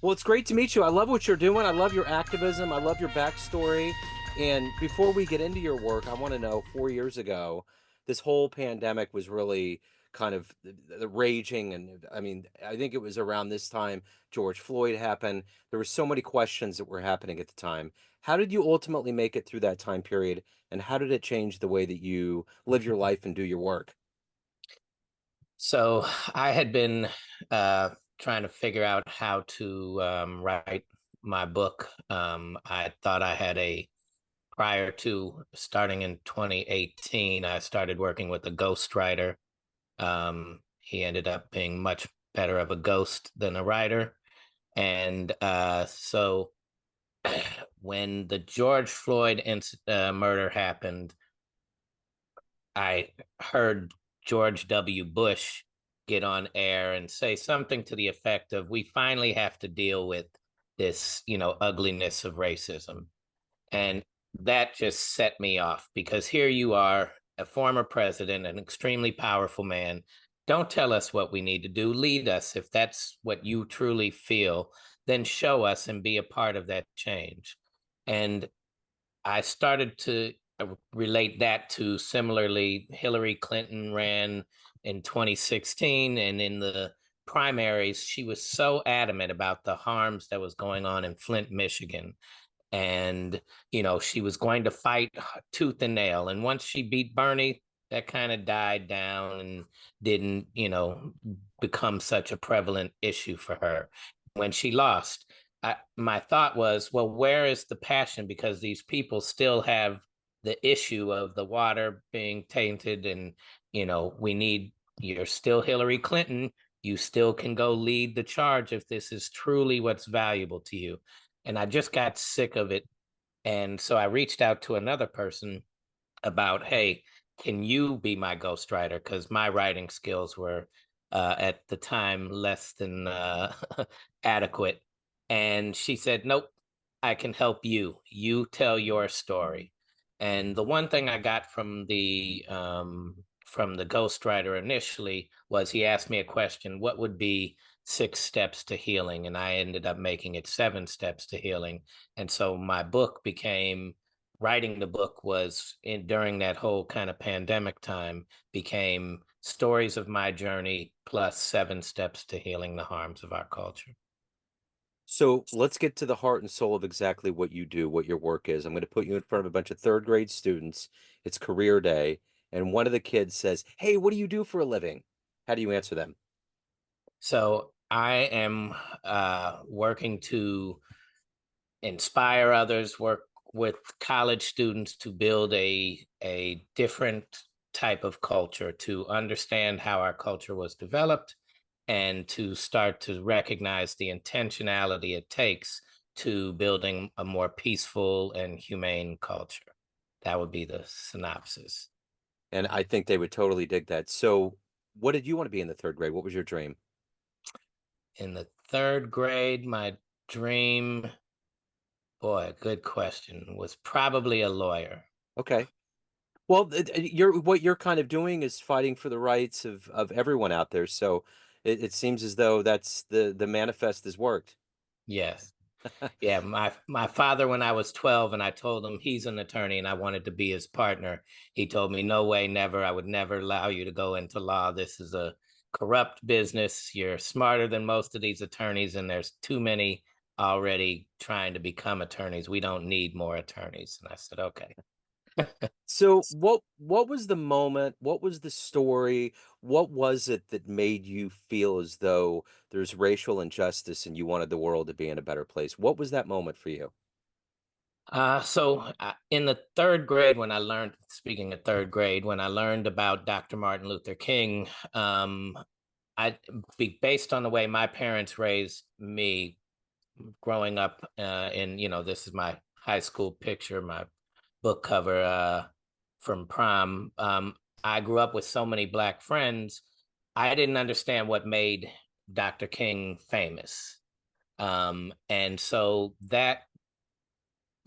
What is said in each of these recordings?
Well, it's great to meet you. I love what you're doing. I love your activism. I love your backstory. And before we get into your work, I want to know 4 years ago, this whole pandemic was really kind of the raging. And I mean, I think it was around this time George Floyd happened. There were so many questions that were happening at the time. How did you ultimately make it through that time period? And how did it change the way that you live your life and do your work? So I had been trying to figure out how to write my book. I thought I had prior to starting in 2018, I started working with a ghostwriter. He ended up being much better of a ghost than a writer. And so when the George Floyd murder happened, I heard George W. Bush get on air and say something to the effect of, we finally have to deal with this, ugliness of racism. And that just set me off because here you are, a former president, an extremely powerful man. Don't tell us what we need to do. Lead us. If that's what you truly feel, then show us and be a part of that change. And I started to relate that to similarly, Hillary Clinton ran in 2016, and in the primaries, she was so adamant about the harms that was going on in Flint, Michigan. And, she was going to fight tooth and nail. And once she beat Bernie, that kind of died down and didn't, become such a prevalent issue for her. When she lost, my thought was, well, where is the passion? Because these people still have the issue of the water being tainted, and we need. You're still Hillary Clinton. You still can go lead the charge if this is truly what's valuable to you. And I just got sick of it, and so I reached out to another person about, hey, can you be my ghostwriter? Because my writing skills were at the time less than adequate. And she said, nope, I can help you. You tell your story. And the one thing I got from the ghostwriter initially was, he asked me a question: what would be 6 steps to healing? And I ended up making it 7 steps to healing. And so my book became writing the book was during that whole kind of pandemic time, became stories of my journey plus 7 steps to healing the harms of our culture. So let's get to the heart and soul of exactly what you do, what your work is. I'm going to put you in front of a bunch of third grade students. It's career day. And one of the kids says, "Hey, what do you do for a living?" How do you answer them? So I am working to inspire others, work with college students to build a different type of culture, to understand how our culture was developed, and to start to recognize the intentionality it takes to building a more peaceful and humane culture. That would be the synopsis. And I think they would totally dig that. So what did you want to be in the third grade? What was your dream? In the third grade, my dream, boy, good question, was probably a lawyer. Okay. Well, you're what you're kind of doing is fighting for the rights of everyone out there. So it seems as though that's the manifest has worked. Yes. Yeah, my father, when I was 12 and I told him he's an attorney and I wanted to be his partner, he told me, no way, never. I would never allow you to go into law. This is a corrupt business. You're smarter than most of these attorneys, and there's too many already trying to become attorneys. We don't need more attorneys. And I said, okay. So what was the moment? What was the story? What was it that made you feel as though there's racial injustice and you wanted the world to be in a better place? What was that moment for you? In the third grade, when I learned, speaking of third grade, when I learned about Dr. Martin Luther King, based on the way my parents raised me growing up, this is my high school picture, my book cover from prom. I grew up with so many Black friends. I didn't understand what made Dr. King famous. And so that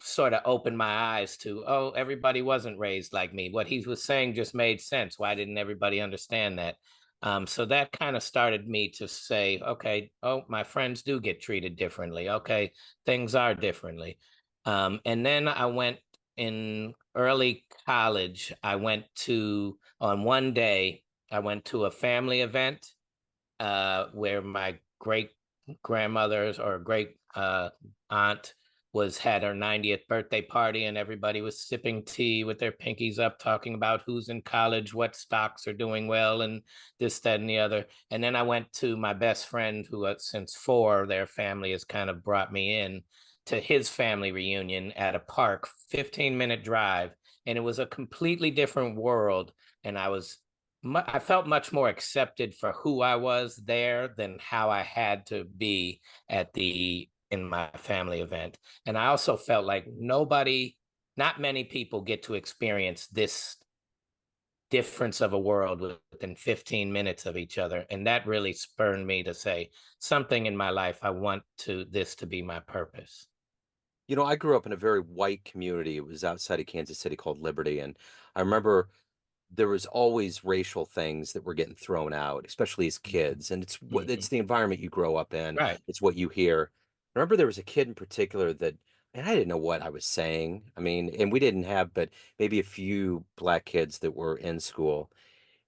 sort of opened my eyes to, oh, everybody wasn't raised like me. What he was saying just made sense. Why didn't everybody understand that? So that kind of started me to say, okay, oh, my friends do get treated differently. Okay, things are differently. And then I went in early college. On one day, I went to a family event where my great grandmother's or great aunt was had her 90th birthday party, and everybody was sipping tea with their pinkies up talking about who's in college, what stocks are doing well, and this, that, and the other. And then I went to my best friend who since four their family has kind of brought me in to his family reunion at a park, 15-minute drive, and it was a completely different world. And I felt much more accepted for who I was there than how I had to be at the in my family event. And I also felt like not many people get to experience this difference of a world within 15 minutes of each other. And that really spurred me to say something in my life. I want this to be my purpose. You know, I grew up in a very white community. It was outside of Kansas City called Liberty, and I remember there was always racial things that were getting thrown out, especially as kids. And Mm-hmm. it's the environment you grow up in. Right. It's what you hear. I remember there was a kid in particular that, and I didn't know what I was saying. I mean, and we didn't have but maybe a few black kids that were in school.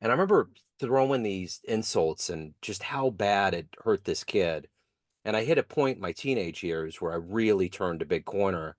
And I remember throwing these insults and just how bad it hurt this kid. And I hit a point in my teenage years where I really turned a big corner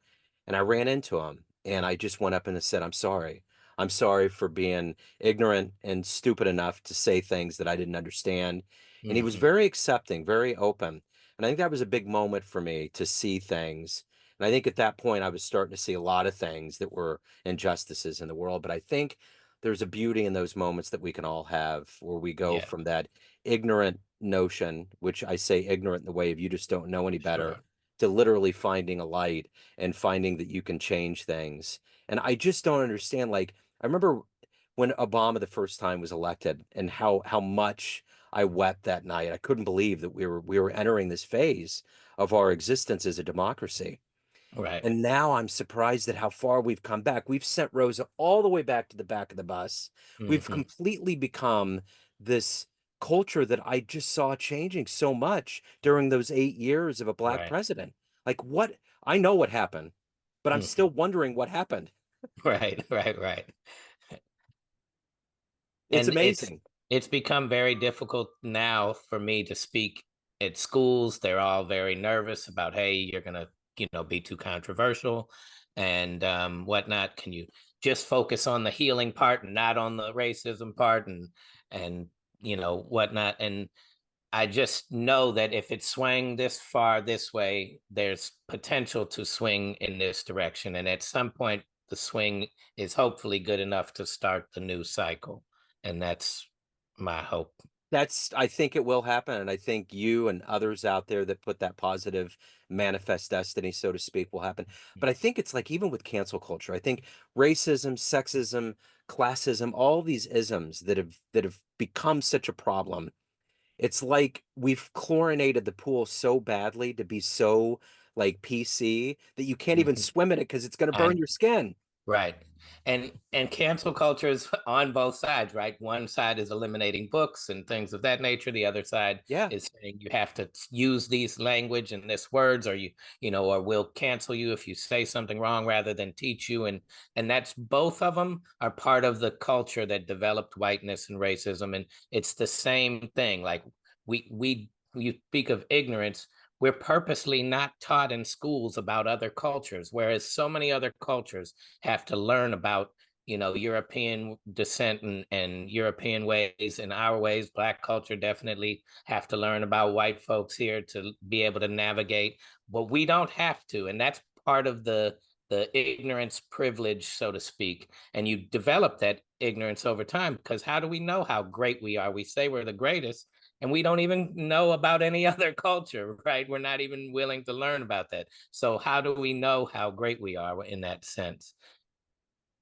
and I ran into him and I just went up and said, I'm sorry. I'm sorry for being ignorant and stupid enough to say things that I didn't understand. And he was Mm-hmm. very accepting, very open. And I think that was a big moment for me to see things. And I think at that point, I was starting to see a lot of things that were injustices in the world. But I think there's a beauty in those moments that we can all have where we go Yeah, from that ignorant notion, which I say ignorant in the way of you just don't know any better, sure. to literally finding a light and finding that you can change things. And I just don't understand. Like, I remember when Obama the first time was elected and how much I wept that night. I couldn't believe that we were entering this phase of our existence as a democracy. Right. And now I'm surprised at how far we've come back. We've sent Rosa all the way back to the back of the bus. We've Mm-hmm. completely become this culture that I just saw changing so much during those 8 years of a black Right. president. Like, what? I know what happened, but I'm Mm-hmm. still wondering what happened. Right. Right. Right. It's And amazing. it's become very difficult now for me to speak at schools. They're all very nervous about, hey, you're gonna, be too controversial and whatnot. Can you just focus on the healing part and not on the racism part and whatnot? And I just know that if it's swaying this far this way, there's potential to swing in this direction. And at some point, the swing is hopefully good enough to start the new cycle. And that's my hope. I think it will happen. And I think you and others out there that put that positive manifest destiny, so to speak, will happen. But I think it's like even with cancel culture, I think racism, sexism, classism, all these isms that have become such a problem. It's like we've chlorinated the pool so badly to be so like PC that you can't even Mhm. swim in it because it's going to burn I your skin. Right. And cancel culture is on both sides, right? One side is eliminating books and things of that nature. The other side Yeah. is saying you have to use these language and this words, or or we'll cancel you if you say something wrong rather than teach you. And that's both of them are part of the culture that developed whiteness and racism. And it's the same thing. Like you speak of ignorance, we're purposely not taught in schools about other cultures, whereas so many other cultures have to learn about European descent and European ways and our ways. Black culture definitely have to learn about white folks here to be able to navigate, but we don't have to. And that's part of the ignorance privilege, so to speak. And you develop that ignorance over time, because how do we know how great we are? We say we're the greatest, and we don't even know about any other culture, right? We're not even willing to learn about that. So how do we know how great we are in that sense?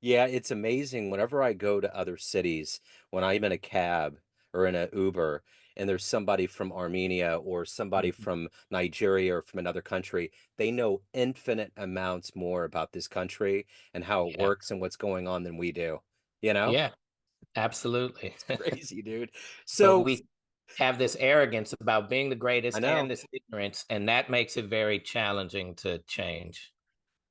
Yeah, it's amazing. Whenever I go to other cities, when I'm in a cab or in an Uber, and there's somebody from Armenia or somebody Mhm. from Nigeria or from another country, they know infinite amounts more about this country and how it Yeah. works and what's going on than we do. You know? Yeah. Absolutely. It's crazy, dude. But So we have this arrogance about being the I greatest and know. this ignorance, and that makes it very challenging to change.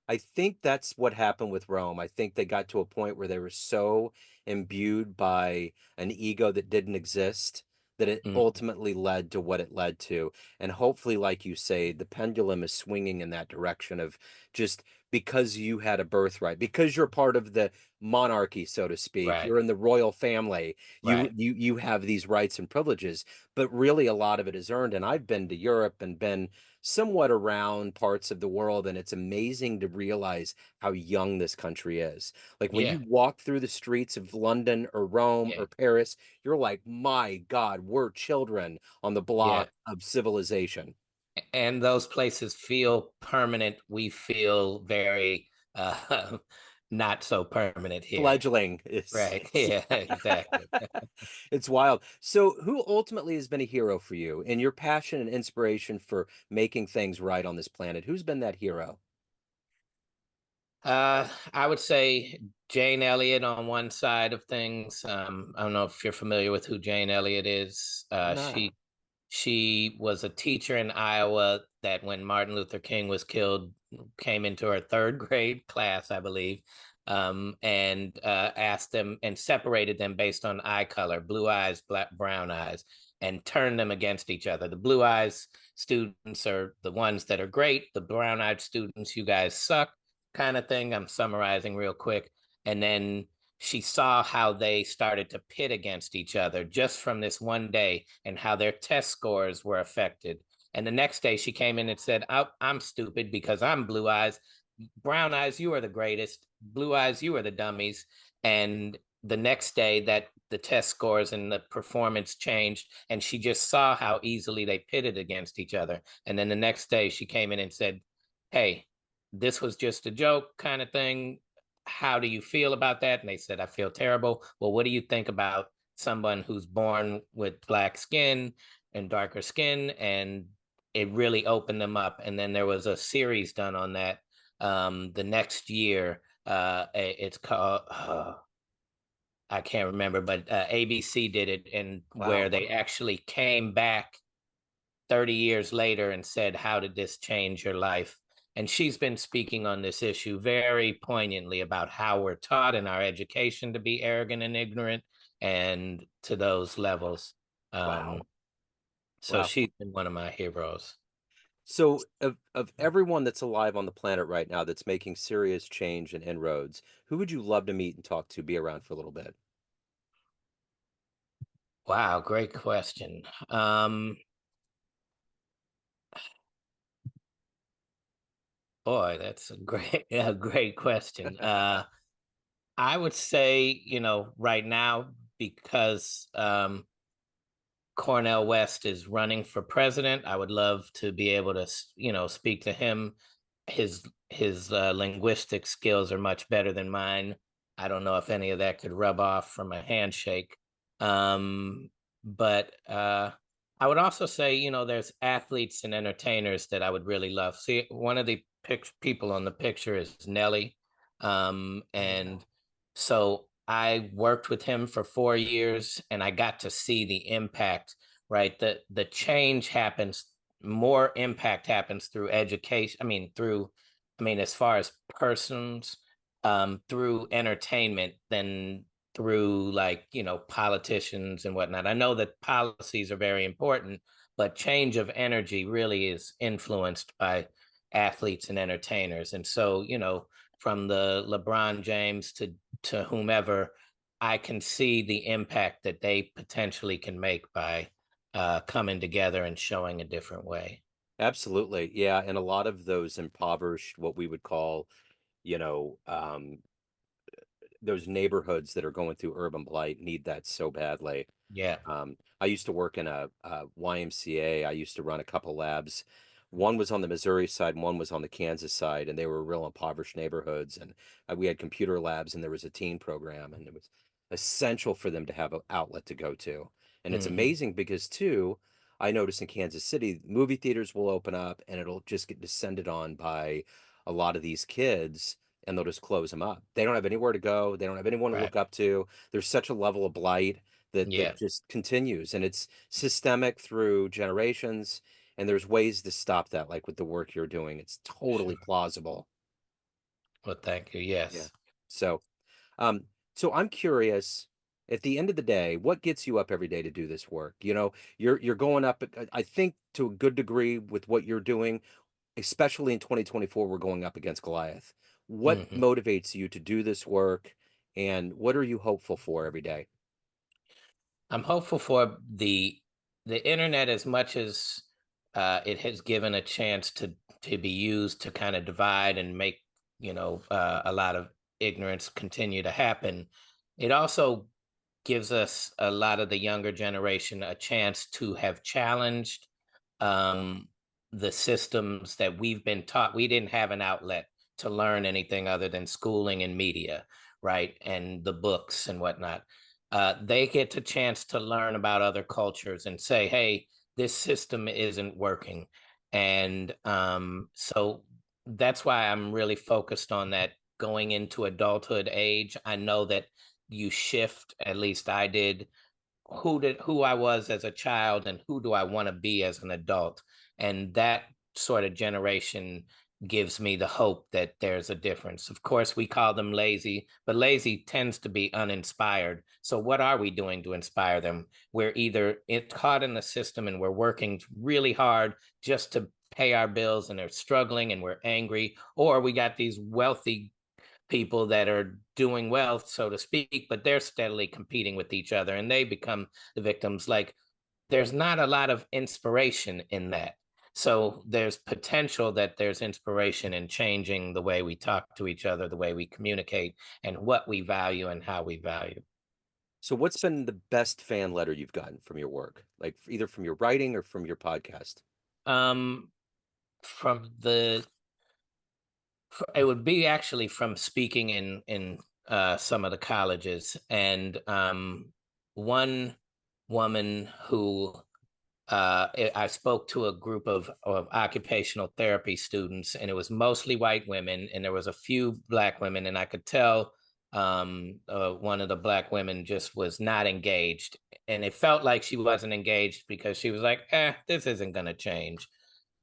I think that's what happened with Rome. I think they got to a point where they were so imbued by an ego that didn't exist that it Mm, ultimately led to what it led to. And hopefully, like you say, the pendulum is swinging in that direction of just because you had a birthright, because you're part of the monarchy, so to speak, right, you're in the royal family, you right. you you have these rights and privileges, but really a lot of it is earned. And I've been to Europe and been somewhat around parts of the world, and it's amazing to realize how young this country is. Like when Yeah, you walk through the streets of London or Rome yeah, or Paris, you're like, my God, we're children on the yeah. block of civilization. And those places feel permanent. We feel very not so permanent here. Fledgling is, Right. Yeah, exactly. it's wild. So, who ultimately has been a hero for you and your passion and inspiration for making things right on this planet? Who's been that hero? I would say Jane Elliott on one side of things. I don't know if you're familiar with who Jane Elliott is. I'm not. She was a teacher in Iowa that when Martin Luther King was killed, came into her third grade class, I believe, and asked them and separated them based on eye color, blue eyes, black, brown eyes, and turned them against each other. The blue eyes students are the ones that are great. The brown eyed students, you guys suck, kind of thing. I'm summarizing real quick. And then she saw how they started to pit against each other just from this one day and how their test scores were affected. And the next day she came in and said, I'm stupid because I'm blue eyes. Brown eyes, you are the greatest. Blue eyes, you are the dummies. And the next day that the test scores and the performance changed, and she just saw how easily they pitted against each other. And then the next day she came in and said, hey, this was just a joke kind of thing. How do you feel about that? And they said, I feel terrible. Well, what do you think about someone who's born with black skin and darker skin? And it really opened them up. And then there was a series done on that the next year. It's called, I can't remember, but ABC did it, and where Wow. they actually came back 30 years later and said, how did this change your life? And she's been speaking on this issue very poignantly about how we're taught in our education to be arrogant and ignorant and to those levels. Um, Wow. so Wow. she's been one of my heroes. So, of everyone that's alive on the planet right now that's making serious change and inroads, who would you love to meet and talk to, be around for a little bit? Wow, great question. Boy, that's a great, a great question. I would say, right now, because Cornell West is running for president. I would love to be able to, speak to him. His linguistic skills are much better than mine. I don't know if any of that could rub off from a handshake. But I would also say, there's athletes and entertainers that I would really love. See, one of the people on the picture is Nelly, Oh yeah. and so I worked with him for 4 years and I got to see the impact, right? The change happens, more impact happens through education. As far as persons, through entertainment than through like, politicians and whatnot. I know that policies are very important, but change of energy really is influenced by athletes and entertainers. And so, from the LeBron James to whomever, I can see the impact that they potentially can make by coming together and showing a different way. Absolutely. Yeah, and a lot of those impoverished, what we would call, you know, those neighborhoods that are going through urban blight need that so badly. Yeah. I used to work in a YMCA. I used to run a couple labs. One was on the Missouri side, and one was on the Kansas side, and they were real impoverished neighborhoods. And we had computer labs, and there was a teen program, and it was essential for them to have an outlet to go to. And it's Hmm. amazing because too, I notice in Kansas City, movie theaters will open up, and it'll just get descended on by a lot of these kids and they'll just close them up. They don't have anywhere to go. They don't have anyone to Right. look up to. There's such a level of blight that Yeah. just continues, and it's systemic through generations. And there's ways to stop that, like with the work you're doing. It's totally Sure. plausible. Well, thank you. Yeah. Yes. So, um, so I'm curious. At the end of the day, what gets you up every day to do this work? You're going up. I think to a good degree with what you're doing, especially in 2024, we're going up against Goliath. What Hmm. motivates you to do this work, and what are you hopeful for every day? I'm hopeful for the internet as much as it has given a chance to be used to kind of divide and make a lot of ignorance continue to happen. It also gives us a lot of the younger generation a chance to have challenged um, the systems that we've been taught. We didn't have an outlet to learn anything other than schooling and media, right? And the books and whatnot. They get a chance to learn about other cultures and say, hey, this system isn't working. And so that's why I'm really focused on that going into adulthood age. I know that you shift, at least I did, who I was as a child and who do I want to be as an adult. And that sort of generation gives me the hope that there's a difference. Of course, we call them lazy, but lazy tends to be uninspired. So what are we doing to inspire them? We're either caught in the system and we're working really hard just to pay our bills and they're struggling and we're angry, or we got these wealthy people that are doing well, so to speak, but they're steadily competing with each other and they become the victims. Like, there's not a lot of inspiration in that. So there's potential that there's inspiration in changing the way we talk to each other, the way we communicate, and what we value and how we value. So, what's been the best fan letter you've gotten from your work, like either from your writing or from your podcast? Um, from the it would be actually from speaking in some of the colleges, and one woman who I spoke to a group of occupational therapy students, and it was mostly white women, and there was a few black women, and I could tell one of the black women just was not engaged, and it felt like she wasn't engaged because she was like, this isn't going to change.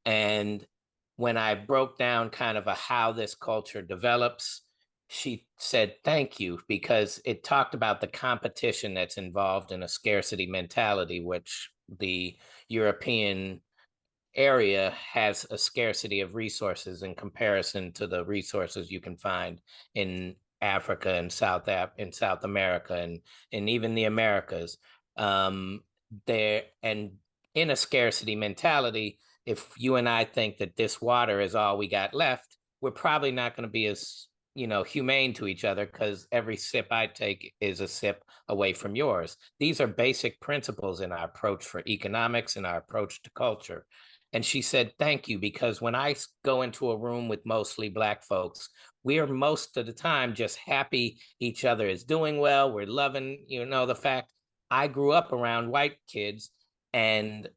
And when I broke down kind of how this culture develops, she said, thank you, because it talked about the competition that's involved in a scarcity mentality, which the European area has a scarcity of resources in comparison to the resources you can find in Africa and in South America and even the Americas. There and in a scarcity mentality, if you and I think that this water is all we got left, we're probably not going to be as humane to each other because every sip I take is a sip away from yours. These are basic principles in our approach for economics and our approach to culture. And she said, thank you, because when I go into a room with mostly Black folks, we are most of the time just happy each other is doing well. We're loving, the fact I grew up around white kids and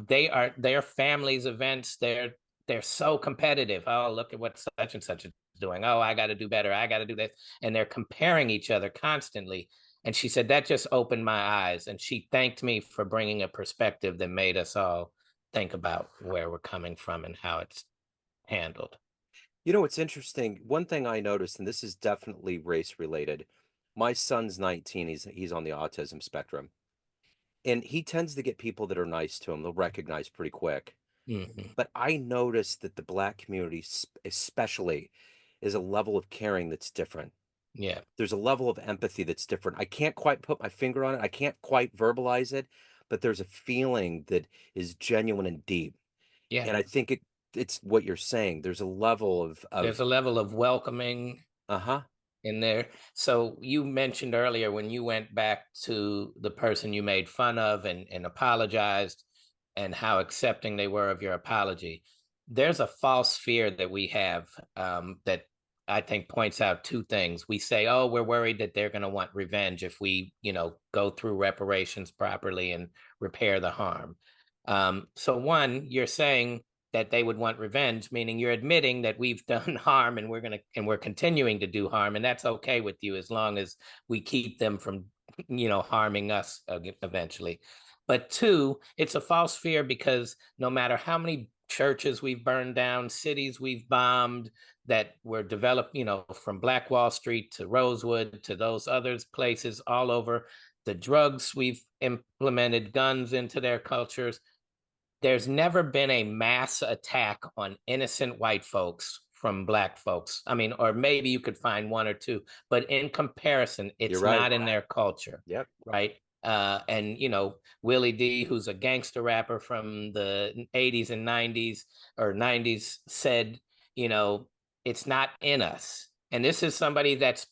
their families' events. They're so competitive. Oh, look at what such and such is doing. Oh, I got to do better. I got to do this. And they're comparing each other constantly. And she said that just opened my eyes. And she thanked me for bringing a perspective that made us all think about where we're coming from and how it's handled. It's interesting. One thing I noticed, and this is definitely race related. My son's 19. He's on the autism spectrum, and he tends to get people that are nice to him. They'll recognize pretty quick. Mm-hmm. But I noticed that the black community, especially, is a level of caring that's different. Yeah. There's a level of empathy that's different. I can't quite put my finger on it. I can't quite verbalize it, but there's a feeling that is genuine and deep. Yeah. And I think it's what you're saying. There's a level There's of a level of welcoming uh-huh. in there. So you mentioned earlier when you went back to the person you made fun of and apologized and how accepting they were of your apology. There's a false fear that we have that I think points out two things. We say, oh, we're worried that they're going to want revenge if we, go through reparations properly and repair the harm. So one, you're saying that they would want revenge, meaning you're admitting that we've done harm and we're continuing to do harm, and that's okay with you as long as we keep them from harming us eventually. But two, it's a false fear because no matter how many churches we've burned down, cities we've bombed that were developed, from Black Wall Street to Rosewood to those other places all over, the drugs we've implemented, guns into their cultures, there's never been a mass attack on innocent white folks from black folks. I mean, or maybe you could find one or two, but in comparison, You're it's right. not in their culture, Yep. right? And Willie D, who's a gangster rapper from the 80s and 90s or 90s, said, you know, it's not in us. And this is somebody that's,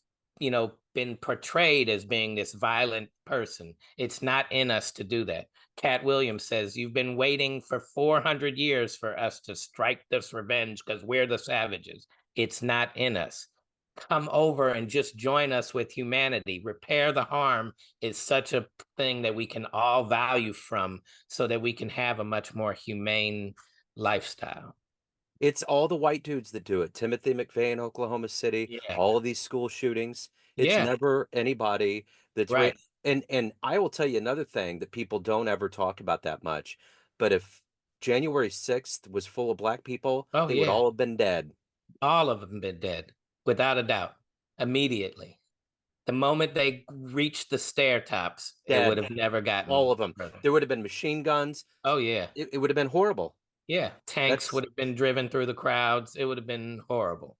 been portrayed as being this violent person. It's not in us to do that. Cat Williams says, "You've been waiting for 400 years for us to strike this revenge because we're the savages. It's not in us. Come over and just join us with humanity. Repair the harm is such a thing that we can all value from so that we can have a much more humane lifestyle." It's all the white dudes that do it. Timothy McVeigh in Oklahoma City, Yeah. all of these school shootings. It's Yeah. never anybody that's Right. and I will tell you another thing that people don't ever talk about that much. But if January 6th was full of black people, Oh, they would yeah. all have been dead. All of them been dead without a doubt immediately. The moment they reached the stair tops, it would Dead. have never All gotten of them. further. There would have been machine guns. Oh, yeah. It would have been horrible. Yeah. Tanks That's would have been driven through the crowds. It would have been horrible.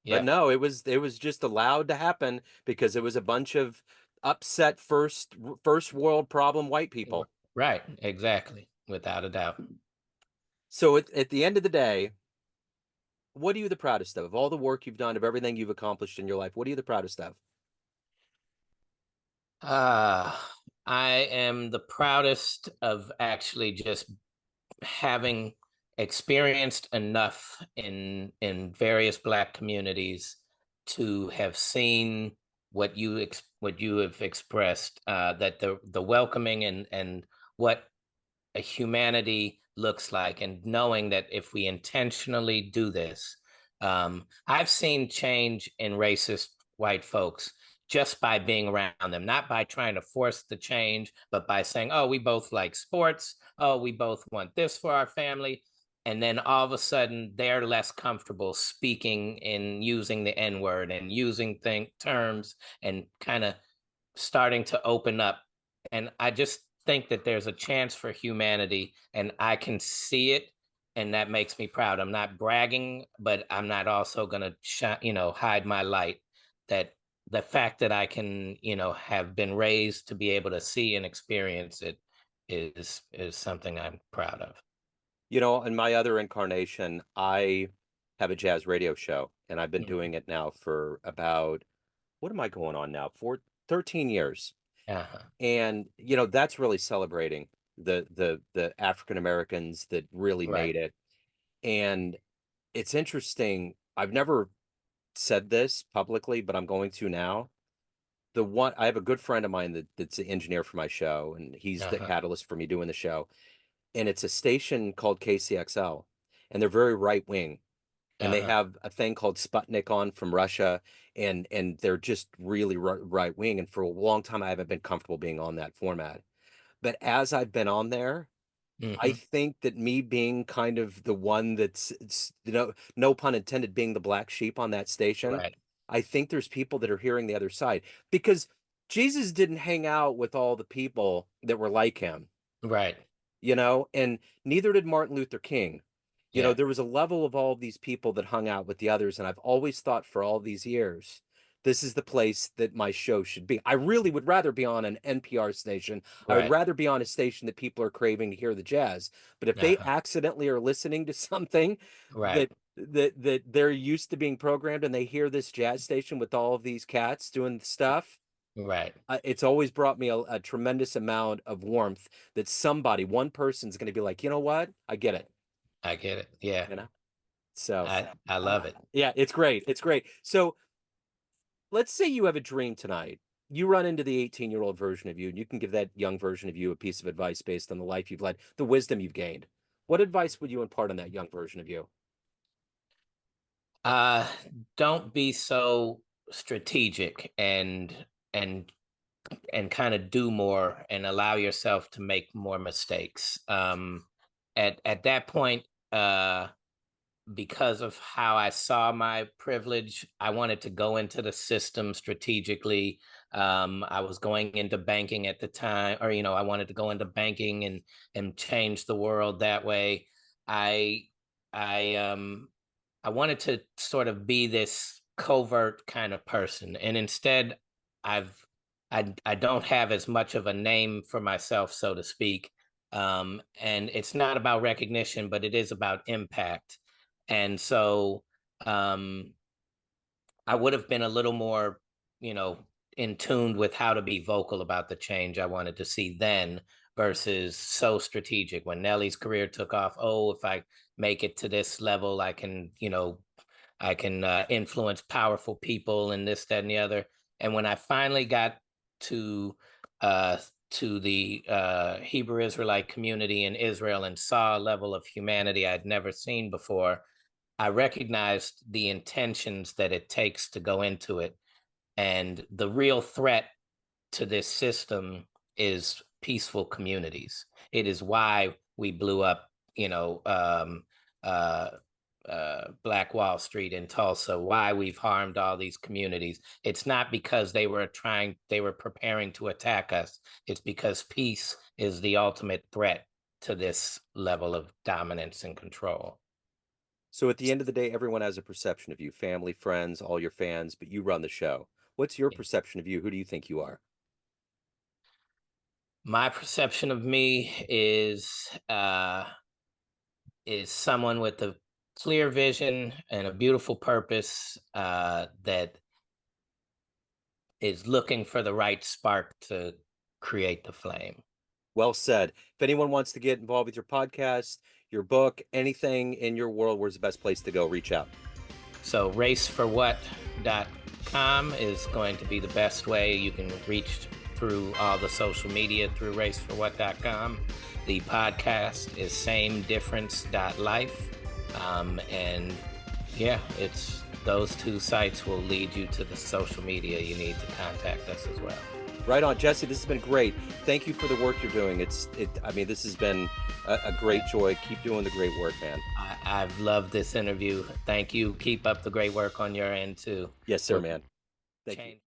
But Yep. no, it was just allowed to happen because it was a bunch of upset first world problem white people. Right. Exactly. Without a doubt. So at the end of the day, what are you the proudest of all the work you've done, of everything you've accomplished in your life? What are you the proudest of? Uh, I am the proudest of actually just having experienced enough in various black communities to have seen what you have expressed, that the welcoming and what a humanity looks like, and knowing that if we intentionally do this, I've seen change in racist white folks just by being around them, not by trying to force the change, but by saying, oh, we both like sports, oh, we both want this for our family. And then all of a sudden they're less comfortable speaking and using the N word and using terms and kind of starting to open up. And I just think that there's a chance for humanity, and I can see it, and that makes me proud. I'm not bragging, but I'm not also going to hide my light. That the fact that I can, have been raised to be able to see and experience it is something I'm proud of. In my other incarnation, I have a jazz radio show, and I've been Mhm. doing it now for about, what am I going on now? For 13 years. Uh-huh. And that's really celebrating the African Americans that really Right. made it. And it's interesting. I've never said this publicly, but I'm going to now. The one I have a good friend of mine that's the engineer for my show, and he's the Uh-huh. catalyst for me doing the show. And it's a station called KCXL, and they're very right wing, and they Uh-huh. have a thing called Sputnik on from Russia, and they're just really right wing. And for a long time, I haven't been comfortable being on that format. But as I've been on there, I Hmm. think that me being kind of the one no pun intended, being the black sheep on that station, Right. I think there's people that are hearing the other side because Jesus didn't hang out with all the people that were like him, Right. and neither did Martin Luther King. Yeah. There was a level of all these people that hung out with the others, and I've always thought for all these years, this is the place that my show should be. I really would rather be on an NPR station. I would Right. rather be on a station that people are craving to hear the jazz. But if they Uh-huh. accidentally are listening to something Right. that they're used to being programmed, and they hear this jazz station with all of these cats doing stuff, Right. it's always brought me a tremendous amount of warmth that one person's going to be like, you know what? I get it. I get it. Yeah. You know? So, I love it. yeah, it's great. It's great. So let's say you have a dream tonight. You run into the 18-year-old version of you, and you can give that young version of you a piece of advice based on the life you've led, the wisdom you've gained. What advice would you impart on that young version of you? Uh, don't be so strategic and and kind of do more and allow yourself to make more mistakes. At that point, because of how I saw my privilege, I wanted to go into the system strategically. I was going into banking at the time, or I wanted to go into banking and change the world that way. I I I wanted to sort of be this covert kind of person, and instead, I've I don't have as much of a name for myself, so to speak. And it's not about recognition, but it is about impact. And so um, I would have been a little more, you know, in tune with how to be vocal about the change I wanted to see then versus so strategic. When Nellie's career took off, oh, if I make it to this level, I can, I can influence powerful people and this, that, and the other. And when I finally got to uh, to the Hebrew Israelite community in Israel and saw a level of humanity I'd never seen before, I recognized the intentions that it takes to go into it. And the real threat to this system is peaceful communities. It is why we blew up, uh, Black Wall Street in Tulsa, why we've harmed all these communities. It's not because they were preparing to attack us. It's because peace is the ultimate threat to this level of dominance and control. So at the end of the day, everyone has a perception of you, family, friends, all your fans, but you run the show. What's your perception of you? Who do you think you are? My perception of me is someone with a clear vision and a beautiful purpose that is looking for the right spark to create the flame. Well said. If anyone wants to get involved with your podcast, your book, anything in your world, where's the best place to go? Reach out. So raceforwhat.com is going to be the best way. You can reach through all the social media through raceforwhat.com. The podcast is samedifference.life. And yeah, it's those two sites will lead you to the social media you need to contact us as well. Right on, Jesse. This has been great. Thank you for the work you're doing. I mean, this has been a great joy. Keep doing the great work, man. I've loved this interview. Thank you. Keep up the great work on your end too. Yes, sir, man. Thank you. Change.